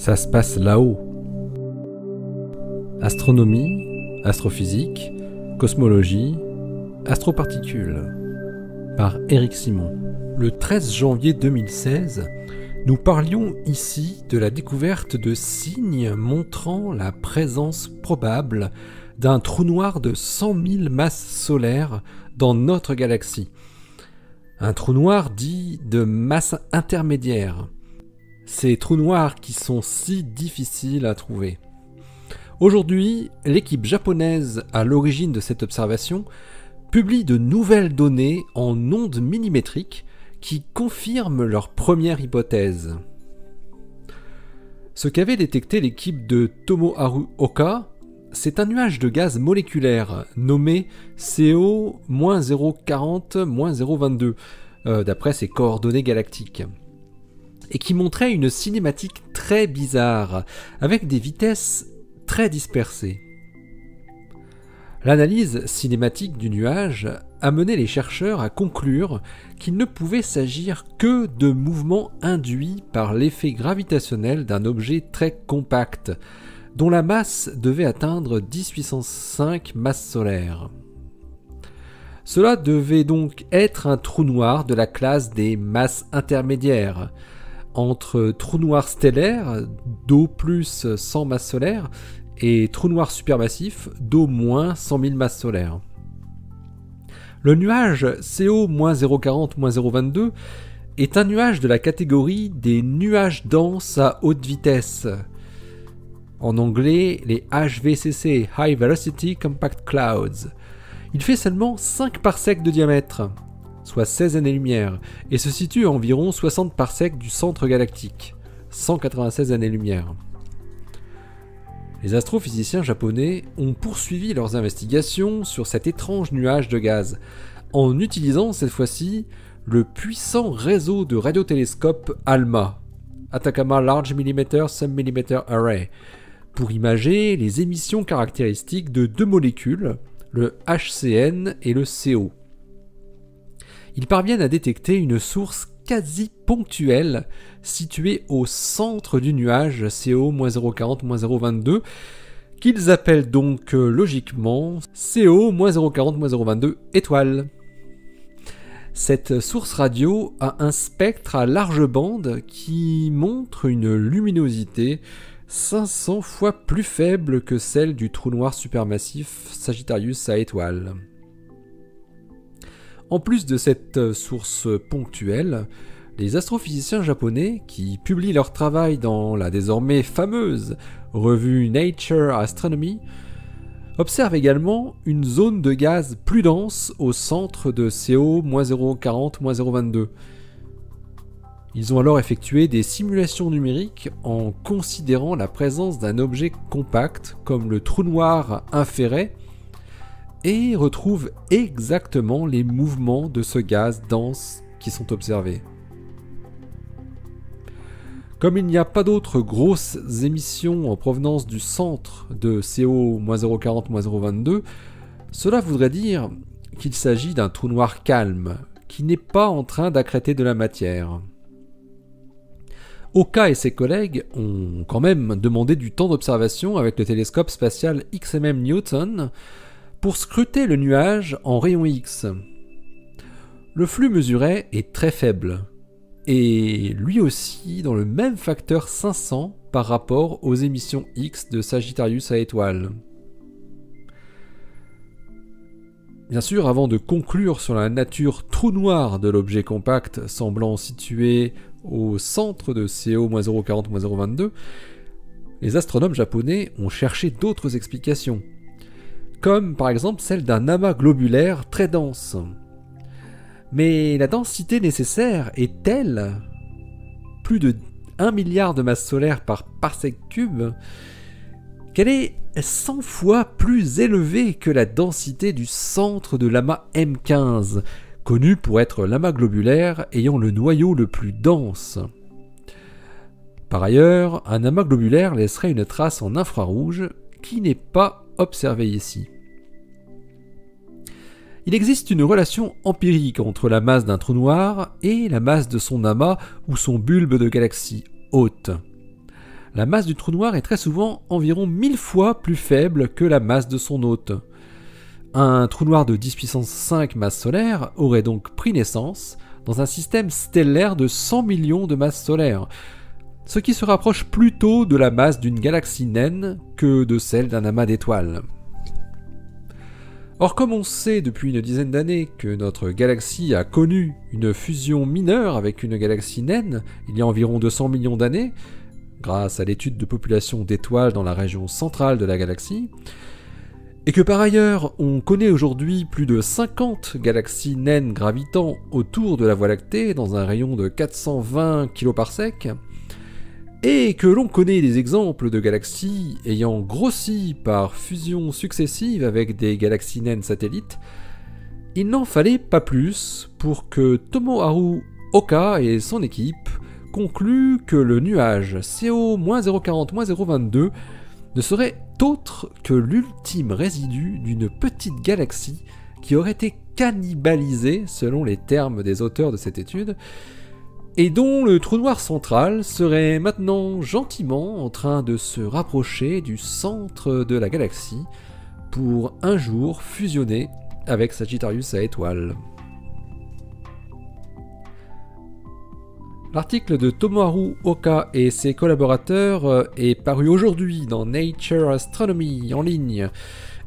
Ça se passe là-haut. Astronomie, astrophysique, cosmologie, astroparticules. Par Éric Simon. Le 13 janvier 2016, nous parlions ici de la découverte de signes montrant la présence probable d'un trou noir de 100 000 masses solaires dans notre galaxie. Un trou noir dit de masse intermédiaire. Ces trous noirs qui sont si difficiles à trouver. Aujourd'hui, l'équipe japonaise à l'origine de cette observation publie de nouvelles données en ondes millimétriques qui confirment leur première hypothèse. Ce qu'avait détecté l'équipe de Tomoharu Oka, c'est un nuage de gaz moléculaire nommé CO-040-022, d'après ses coordonnées galactiques, et qui montrait une cinématique très bizarre, avec des vitesses très dispersées. L'analyse cinématique du nuage a mené les chercheurs à conclure qu'il ne pouvait s'agir que de mouvements induits par l'effet gravitationnel d'un objet très compact, dont la masse devait atteindre 10 puissance 5 masses solaires. Cela devait donc être un trou noir de la classe des masses intermédiaires, entre trou noir stellaire d'au plus 100 masses solaires et trou noir supermassif d'au moins 100 000 masses solaires. Le nuage CO-040-022 est un nuage de la catégorie des nuages denses à haute vitesse. En anglais, les HVCC, High Velocity Compact Clouds. Il fait seulement 5 parsecs de diamètre, soit 16 années-lumière, et se situe à environ 60 parsecs du centre galactique, 196 années-lumière. Les astrophysiciens japonais ont poursuivi leurs investigations sur cet étrange nuage de gaz, en utilisant cette fois-ci le puissant réseau de radiotélescopes ALMA, Atacama Large Millimeter Submillimeter Array, pour imager les émissions caractéristiques de deux molécules, le HCN et le CO. Ils parviennent à détecter une source quasi ponctuelle située au centre du nuage CO-040-022, qu'ils appellent donc logiquement CO-040-022 étoile. Cette source radio a un spectre à large bande qui montre une luminosité 500 fois plus faible que celle du trou noir supermassif Sagittarius à étoile. En plus de cette source ponctuelle, les astrophysiciens japonais, qui publient leur travail dans la désormais fameuse revue Nature Astronomy, observent également une zone de gaz plus dense au centre de CO-040-022. Ils ont alors effectué des simulations numériques en considérant la présence d'un objet compact comme le trou noir inféré et retrouvent exactement les mouvements de ce gaz dense qui sont observés. Comme il n'y a pas d'autres grosses émissions en provenance du centre de CO-040-022, cela voudrait dire qu'il s'agit d'un trou noir calme, qui n'est pas en train d'accréter de la matière. Oka et ses collègues ont quand même demandé du temps d'observation avec le télescope spatial XMM Newton pour scruter le nuage en rayons X. Le flux mesuré est très faible, et lui aussi dans le même facteur 500 par rapport aux émissions X de Sagittarius à étoile. Bien sûr, avant de conclure sur la nature trou noir de l'objet compact semblant situé au centre de CO-040-022, les astronomes japonais ont cherché d'autres explications, comme par exemple celle d'un amas globulaire très dense. Mais la densité nécessaire est telle, plus de 1 milliard de masses solaires par parsec cube, qu'elle est 100 fois plus élevée que la densité du centre de l'amas M15, connu pour être l'amas globulaire ayant le noyau le plus dense. Par ailleurs, un amas globulaire laisserait une trace en infrarouge qui n'est pas observée ici. Il existe une relation empirique entre la masse d'un trou noir et la masse de son amas ou son bulbe de galaxie haute. la masse du trou noir est très souvent environ 1000 fois plus faible que la masse de son hôte. Un trou noir de 10 puissance 5 masse solaire aurait donc pris naissance dans un système stellaire de 100 millions de masses solaires, ce qui se rapproche plutôt de la masse d'une galaxie naine que de celle d'un amas d'étoiles. Or, comme on sait depuis une dizaine d'années que notre galaxie a connu une fusion mineure avec une galaxie naine il y a environ 200 millions d'années, grâce à l'étude de population d'étoiles dans la région centrale de la galaxie, et que par ailleurs on connaît aujourd'hui plus de 50 galaxies naines gravitant autour de la Voie lactée dans un rayon de 420 kpc, et que l'on connaît des exemples de galaxies ayant grossi par fusion successive avec des galaxies naines satellites, il n'en fallait pas plus pour que Tomoharu Oka et son équipe concluent que le nuage CO-040-022 ne serait autre que l'ultime résidu d'une petite galaxie qui aurait été cannibalisée, selon les termes des auteurs de cette étude, et dont le trou noir central serait maintenant gentiment en train de se rapprocher du centre de la galaxie pour un jour fusionner avec Sagittarius à étoiles. L'article de Tomoharu Oka et ses collaborateurs est paru aujourd'hui dans Nature Astronomy en ligne.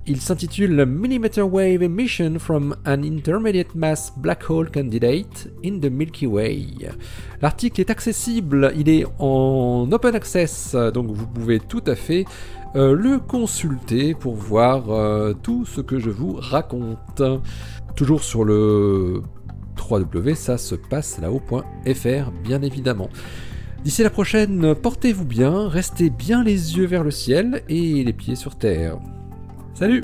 Il s'intitule Millimeter Wave Emission from an Intermediate Mass Black Hole Candidate in the Milky Way. L'article est accessible, il est en open access, donc vous pouvez tout à fait le consulter pour voir tout ce que je vous raconte. Toujours sur le ça se passe là-haut.fr, bien évidemment. D'ici la prochaine, portez-vous bien, restez bien les yeux vers le ciel et les pieds sur terre. Salut!